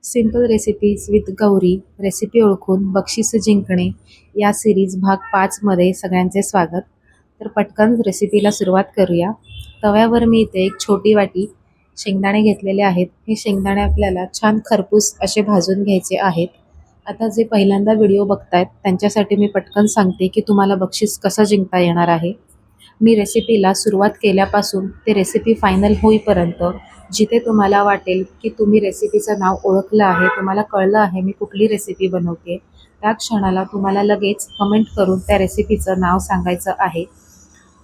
Simple recipes with Gauri recipe ओळखून बक्षीस जिंकणे या सिरीज भाग 5 मध्ये सगळ्यांचे स्वागत. तर पटकन रेसिपीला सुरुवात करूया. तव्यावर मी इथे एक छोटी वाटी शेंगदाणे घेतलेले आहेत. हे शेंगदाणे आपल्याला छान खरपूस असे भाजून घ्यायचे आहेत. आता जे पहिल्यांदा व्हिडिओ बघतायत त्यांच्यासाठी मी पटकन सांगते की तुम्हाला बक्षीस कसं जिंकता येणार आहे. मी रेसिपीला सुरुवात केल्यापासून ते रेसिपी फायनल होईपर्यंत जिथे तुम्हाला वाटेल की तुम्ही रेसिपीचं नाव ओळखलं आहे, तुम्हाला कळलं आहे मी कुठली रेसिपी बनवते, त्या क्षणाला तुम्हाला लगेच कमेंट करून त्या रेसिपीचं नाव सांगायचं आहे.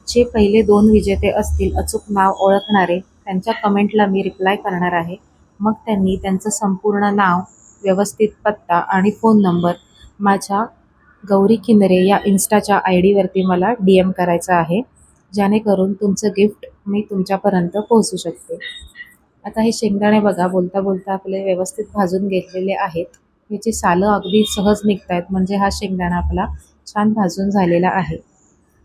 जे पहिले 2 विजेते असतील अचूक नाव ओळखणारे, त्यांच्या कमेंटला मी रिप्लाय करणार आहे. मग त्यांनी त्यांचं संपूर्ण नाव, व्यवस्थित पत्ता आणि फोन नंबर माझ्या गौरी किनरे या इन्स्टाच्या ID वरती मला DM करायचा आहे, जेणेकरून तुमचं गिफ्ट मी तुमच्यापर्यंत पोहोचू शकते. आता हे शेंगदाणे बघा, बोलता बोलता आपले व्यवस्थित भाजून घेतलेले आहेत. याची सालं अगदी सहज निघत आहेत, म्हणजे हा शेंगदाणा आपला छान भाजून झालेला आहे.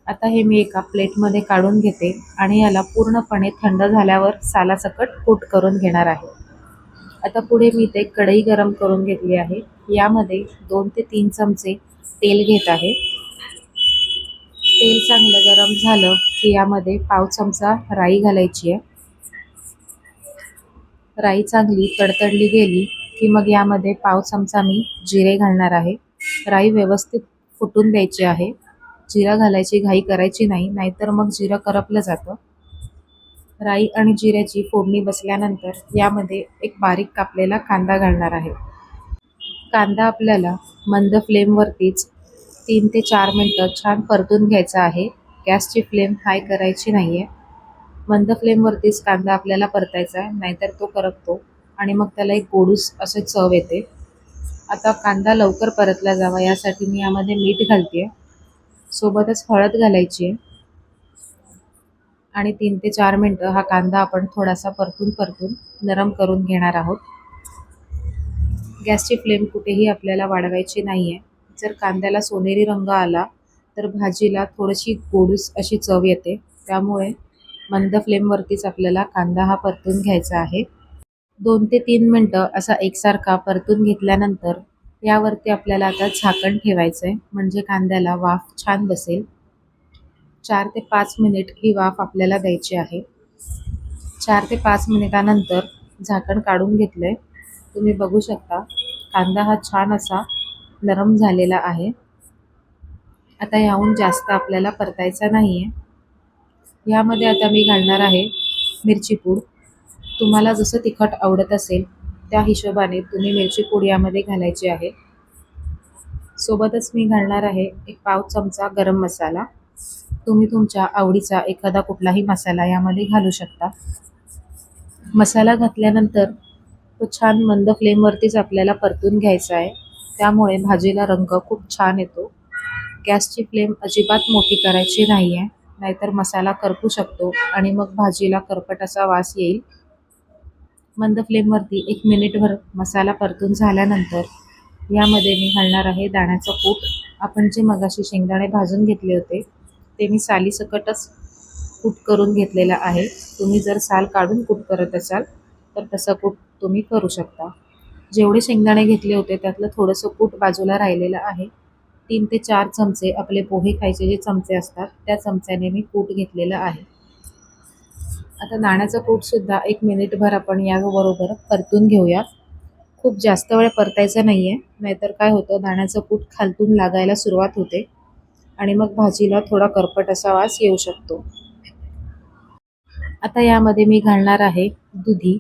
आता हे मी एका प्लेटमध्ये काढून घेते आणि याला पूर्णपणे थंड झाल्यावर सालासकट कूट करून घेणार आहे. आता पुढे मी इथे कढई गरम करून घेतली आहे. यामध्ये 2 ते 3 चमचे तेल घेत आहे. तेल चांगलं गरम झालं की यामध्ये पाव चमचा राई घालायची आहे. राई चांगली तडतडली गेली की मग यामध्ये पाव चमचा मी जिरे घालणार आहे. राई व्यवस्थित फुटून द्यायची आहे. जिरा घालायची घाई करायची नाही, नाहीतर मग जिरं करपलं जातं. राई आणि जिऱ्याची फोडणी बसल्यानंतर यामध्ये एक बारीक कापलेला कांदा घालणार आहे. कांदा आपल्याला मंद फ्लेमवरतीच 3 ते 4 मिनटं छान परतून घ्यायचा आहे. गॅसची फ्लेम हाय करायची नाही आहे. मंद फ्लेमवरतीच कांदा आपल्याला परतायचा आहे, नाहीतर तो करपतो आणि मग त्याला एक गोडूस असे चव येते. आता कांदा लवकर परतला जावा यासाठी मी यामध्ये मीठ घालते आहे. सोबतच हळद घालायची आहे आणि 3 ते 4 मिनटं हा कांदा आपण थोडासा परतून नरम करून घेणार आहोत. गॅसची फ्लेम कुठेही आपल्याला वाढवायची नाही आहे. जर कांद्याला सोनेरी रंग आला तर भाजीला थोडीशी गोडूस अशी चव येते. त्यामुळे मंद फ्लेमवरतीच आपल्याला कांदा हा परतून घ्यायचा आहे. 2 ते 3 मिनटं असा एकसारखा परतून घेतल्यानंतर यावरती आपल्याला आता झाकण ठेवायचं आहे, म्हणजे कांद्याला वाफ छान बसेल. 4 ते 5 मिनिट ही वाफ आपल्याला द्यायची आहे. 4 ते 5 मिनिटानंतर झाकण काढून घेतलं आहे. तुम्ही बघू शकता कांदा हा छान असा नरम झालेला आहे. आता याहून जास्त आपल्याला परतायचा नाही आहे. यामध्ये आता मी घालणार आहे मिरची पूड. तुम्हाला जसं तिखट आवडत असेल त्या हिशोबाने तुम्ही मिरची पूड यामध्ये घालायची आहे. सोबतच मी घालणार आहे एक पाव चमचा गरम मसाला. तुम्ही तुमच्या आवडीचा एखादा कुठलाही मसाला यामध्ये घालू शकता. मसाला घातल्यानंतर तो छान मंद फ्लेमवरतीच आपल्याला परतून घ्यायचा आहे. त्यामुळे भाजीला रंग खूप छान येतो. गॅसची फ्लेम अजिबात मोठी करायची नाही आहे, नाहीतर मसाला करपू शकतो आणि मग भाजीला करपट असा वास येईल. मंद फ्लेमवरती 1 मिनिटभर मसाला परतून झाल्यानंतर यामध्ये मी घालणार आहे दाण्याचं कूट. आपण जे मगाशी शेंगदाणे भाजून घेतले होते ते मी सालीसकटच कूट करून घेतलेलं आहे. तुम्ही जर साल काढून कूट करत असाल तर तसं कूट तुम्ही करू शकता. जेवढे शेंगदाणे घेतले होते त्यातलं थोडंसं कूट बाजूला राहिलेलं आहे. 3 ते 4 चमचे आपले पोहे खायचे जे चमचे असतात त्या चमच्याने मी कूट घेतलेलं आहे. आता दाण्याचं कूटसुद्धा 1 मिनिटभर आपण याबरोबर परतून घेऊया. खूप जास्त वेळ परतायचं नाही आहे, नाहीतर काय होतं दाण्याचं कूट खालतून लागायला सुरुवात होते आणि मग भाजीला थोडा करपट असा वास येऊ शकतो. आता यामध्ये मी घालणार आहे दुधी.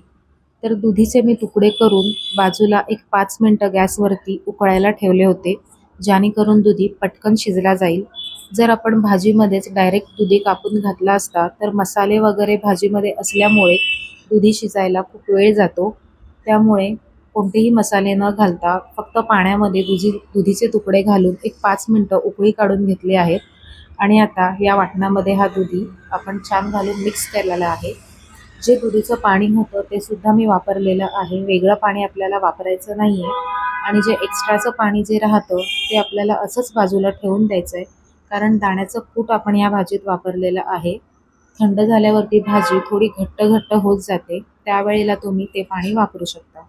तर दुधीचे मी तुकडे करून बाजूला एक 5 मिनटं गॅसवरती उकळायला ठेवले होते, जेणेकरून दुधी पटकन शिजला जाईल. जर आपण भाजीमध्येच डायरेक्ट दुधी कापून घातला असता तर मसाले वगैरे भाजीमध्ये असल्यामुळे दुधी शिजायला खूप वेळ जातो. त्यामुळे कोणतेही मसाले न घालता फक्त पाण्यामध्ये दुधीचे तुकडे घालून एक 5 मिनटं उकळी काढून घेतली आहेत आणि आता या वाटणामध्ये हा दुधी आपण छान घालून मिक्स केलेला आहे. जे दुधीचं पाणी होतं ते सुद्धा मी वापरलेलं आहे. वेगळं पाणी आपल्याला वापरायचं नाही आहे आणि जे एक्स्ट्राचं पाणी जे राहतं ते आपल्याला असंच बाजूला ठेवून द्यायचं आहे, कारण दाण्याचं कूट आपण या भाजीत वापरलेलं आहे. थंड झाल्यावरती भाजी थोडी घट्ट होत जाते, त्यावेळेला तुम्ही ते पाणी वापरू शकता.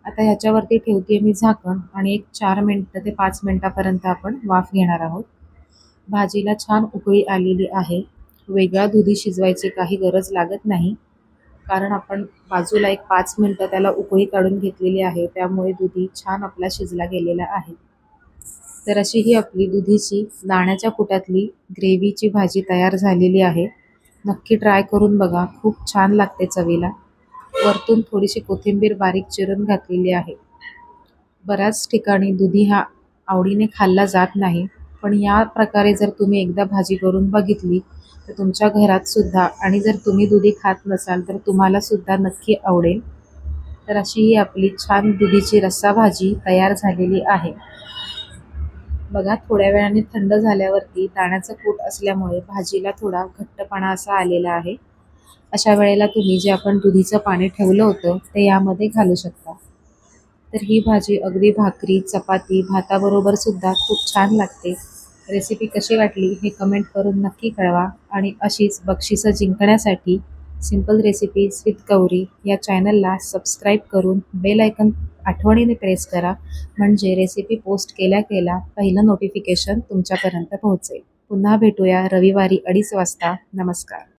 आता ह्याच्यावरती ठेवते मी झाकण आणि एक 4 मिनिटं ते 5 मिनिटापर्यंत आपण वाफ घेणार आहोत. भाजीला छान उकळी आलेली आहे. वेगळा दुधी शिजवायची काही गरज लागत नाही, कारण आपण बाजूला एक 5 मिनिटं त्याला उकळी काढून घेतलेली आहे. त्यामुळे दुधी छान आपला शिजला गेलेला आहे. तर अशी ही आपली दुधीची दाण्याच्या कुटातली ग्रेव्हीची भाजी तयार झालेली आहे. नक्की ट्राय करून बघा, खूप छान लागते चवीला. वरतून थोडीशी कोथिंबीर बारीक चिरून घातलेली आहे. बऱ्याच ठिकाणी दुधी हा आवडीने खाल्ला जात नाही, पण या प्रकारे जर तुम्ही एकदा भाजी करून बघितली तर तुमच्या घरात सुद्धा, आणि जर तुम्ही दुधी खात नसाल तर तुम्हाला सुद्धा नक्की आवडेल. तर अशी ही आपली छान दुधीची रस्सा भाजी तयार झालेली आहे. बघा, थोड्या वेळाने थंड झाल्यावरती दाण्याचं कूट असल्यामुळे भाजीला थोडा घट्टपणा असा आलेला आहे. अशा वेळेला तुम्ही जे आपण दुधीचं पाणी ठेवलं होतं ते यामध्ये घालू शकता. तर ही भाजी अगदी भाकरी, चपाती, भाताबरोबर सुद्धा खूप छान लागते. रेसिपी कशी वाटली हे कमेंट करून नक्की कळवा, आणि अशीच बक्षिसं जिंकण्यासाठी सिंपल रेसिपीज विथ गौरी या चॅनलला सबस्क्राईब करून बेल आयकॉन आठवणीने प्रेस करा, म्हणजे रेसिपी पोस्ट केल्या पहिलं नोटिफिकेशन तुमच्यापर्यंत पोहोचेल. पुन्हा भेटूया रविवारी 2:30 वाजता. नमस्कार.